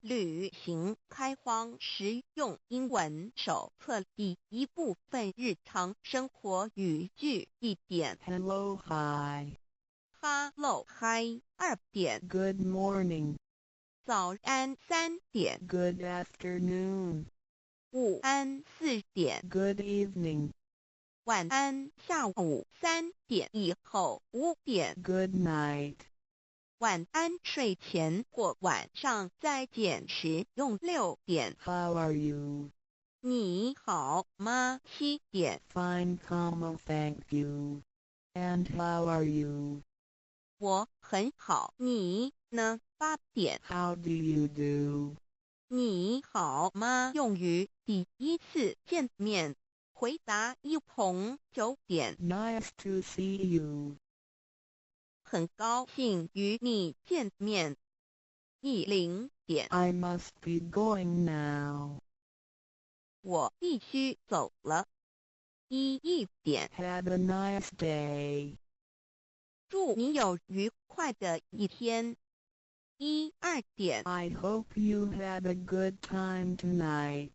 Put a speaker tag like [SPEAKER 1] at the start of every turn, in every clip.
[SPEAKER 1] 旅行开荒实用英文手册第一部分日常生活语句1点
[SPEAKER 2] Hello, hi.
[SPEAKER 1] Hello, hi 2点
[SPEAKER 2] Good morning.
[SPEAKER 1] 早安3点
[SPEAKER 2] Good afternoon.
[SPEAKER 1] 午安4点
[SPEAKER 2] Good evening.
[SPEAKER 1] 晚安下午3点以后5点
[SPEAKER 2] Good night.
[SPEAKER 1] 晚安睡前或晚上再见时用6点
[SPEAKER 2] How are you?
[SPEAKER 1] 你好吗7点
[SPEAKER 2] Fine, thank you. And how are you?
[SPEAKER 1] 我很好你呢8点
[SPEAKER 2] How do you do?
[SPEAKER 1] 你好吗用于第一次见面回答一同9点
[SPEAKER 2] Nice to see you.
[SPEAKER 1] 很高兴与你见面10点
[SPEAKER 2] I must be going now.
[SPEAKER 1] 我必须走了1点
[SPEAKER 2] Have a nice day.
[SPEAKER 1] 祝你有愉快的一天2点
[SPEAKER 2] I hope you had a good time tonight.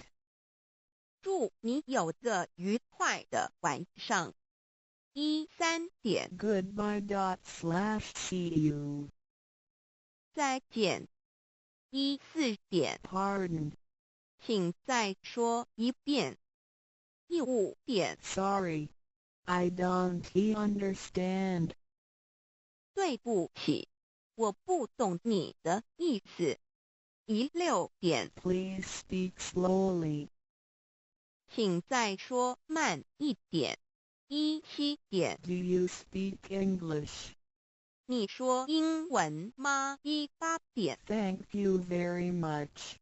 [SPEAKER 1] 祝你有个愉快的晚上3点
[SPEAKER 2] Goodbye. See you.
[SPEAKER 1] 再见4点
[SPEAKER 2] Pardon.
[SPEAKER 1] 请再说一遍5点
[SPEAKER 2] Sorry. I don't understand.
[SPEAKER 1] 对不起我不懂你的意思6点
[SPEAKER 2] Please speak slowly.
[SPEAKER 1] 请再说慢一点7点
[SPEAKER 2] Do you speak English?
[SPEAKER 1] 你说英文吗8点
[SPEAKER 2] Thank you very much.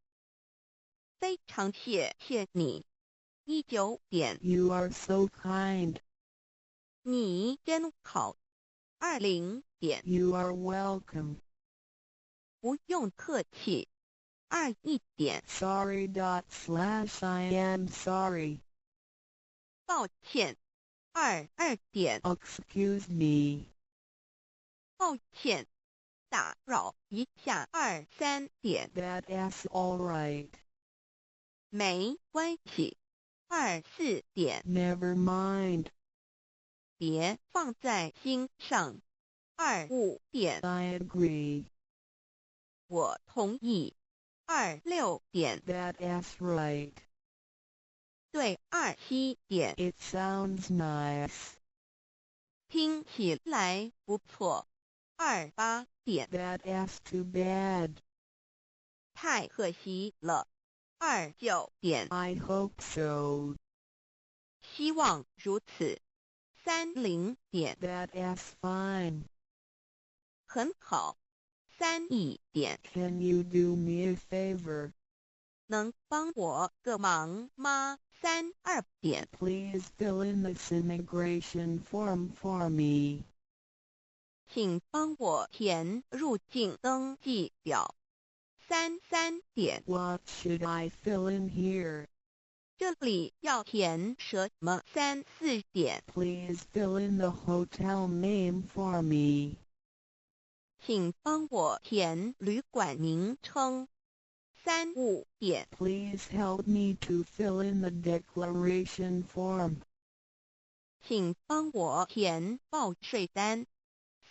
[SPEAKER 1] 非常谢谢你9点
[SPEAKER 2] You are so kind.
[SPEAKER 1] 你真好20点
[SPEAKER 2] You are welcome.
[SPEAKER 1] 不用客气1点
[SPEAKER 2] Sorry. I am sorry.
[SPEAKER 1] 抱歉2点
[SPEAKER 2] Excuse me.
[SPEAKER 1] 抱歉打扰一下3点
[SPEAKER 2] That's all right.
[SPEAKER 1] 没关系4点
[SPEAKER 2] Never mind.
[SPEAKER 1] 别放在心上5点
[SPEAKER 2] I agree.
[SPEAKER 1] 我同意6点
[SPEAKER 2] That's right.
[SPEAKER 1] 对7点
[SPEAKER 2] It sounds nice.
[SPEAKER 1] 听起来不错8点
[SPEAKER 2] That's too bad.
[SPEAKER 1] 太可惜了9点
[SPEAKER 2] I hope so.
[SPEAKER 1] 希望如此30点
[SPEAKER 2] That's fine.
[SPEAKER 1] 很好3点
[SPEAKER 2] Can you do me a favor?
[SPEAKER 1] 能帮我个忙吗2点
[SPEAKER 2] Please fill in this immigration form for me.
[SPEAKER 1] 请帮我填入境登记表3点
[SPEAKER 2] What should I fill in here?
[SPEAKER 1] 这里要填什么3点
[SPEAKER 2] Please fill in the hotel name for me.
[SPEAKER 1] 请帮我填旅馆名称3点
[SPEAKER 2] Please help me to fill in the declaration form.
[SPEAKER 1] 请帮我填报税单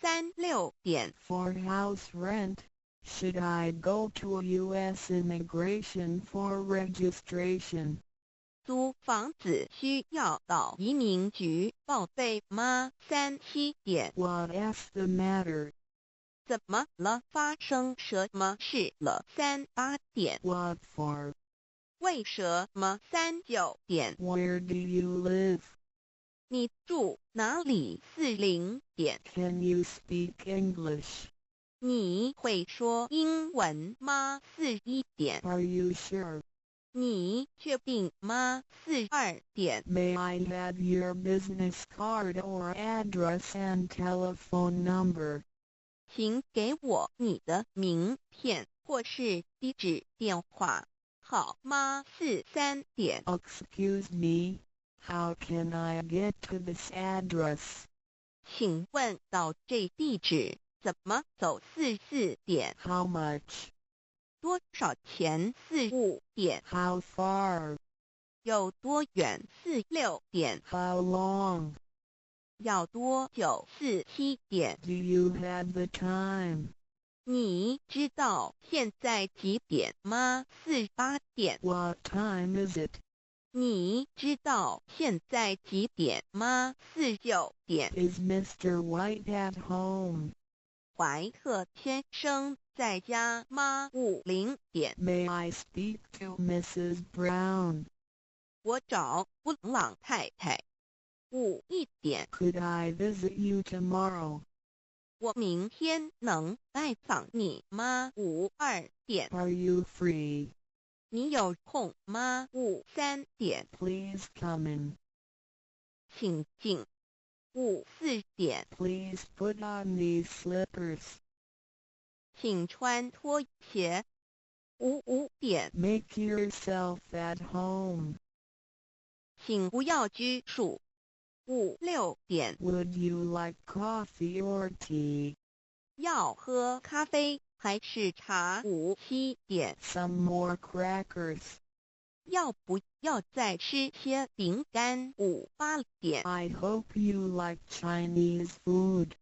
[SPEAKER 1] 3点
[SPEAKER 2] For house rent, should I go to U.S. immigration for registration?
[SPEAKER 1] 租房子需要到移民局报备吗3点
[SPEAKER 2] What's the matter?
[SPEAKER 1] 怎么了发生什么事了3点
[SPEAKER 2] What for?
[SPEAKER 1] 为什么3点
[SPEAKER 2] Where do you live?
[SPEAKER 1] 你住哪里40点
[SPEAKER 2] Can you speak English?
[SPEAKER 1] 你会说英文吗41点
[SPEAKER 2] Are you sure?
[SPEAKER 1] 你确定吗42点
[SPEAKER 2] May I have your business card or address and telephone number?
[SPEAKER 1] 请给我你的名片或是地址电话好吗43点
[SPEAKER 2] Excuse me, how can I get to this address?
[SPEAKER 1] 请问到这地址怎么走44点
[SPEAKER 2] How much?
[SPEAKER 1] 多少钱？4、5点。
[SPEAKER 2] How far?
[SPEAKER 1] 有多远？4、6点。
[SPEAKER 2] How long?
[SPEAKER 1] 要多久？4、7点。
[SPEAKER 2] Do you have the time?
[SPEAKER 1] 你知道现在几点吗？4、8点。
[SPEAKER 2] What time is it?
[SPEAKER 1] 你知道现在几点吗？4、9点。
[SPEAKER 2] Is Mr. White at home?
[SPEAKER 1] 怀特先生在家吗？5、0点。
[SPEAKER 2] May I speak to Mrs. Brown?
[SPEAKER 1] 我找布朗太太。5、1点。
[SPEAKER 2] Could I visit you tomorrow?
[SPEAKER 1] 我明天能拜访你吗？5、2点。
[SPEAKER 2] Are you free?
[SPEAKER 1] 你有空吗？5、3点。
[SPEAKER 2] Please come in.
[SPEAKER 1] 请进。5、4点。
[SPEAKER 2] Please put on these slippers.
[SPEAKER 1] 请穿拖鞋。5、5点。
[SPEAKER 2] Make yourself at home.
[SPEAKER 1] 请不要拘束。5、6点。
[SPEAKER 2] Would you like coffee or tea?
[SPEAKER 1] 要喝咖啡还是茶？5、7点。
[SPEAKER 2] Some more crackers.
[SPEAKER 1] 要不要再吃些饼干？5、8点。
[SPEAKER 2] I hope you like Chinese food.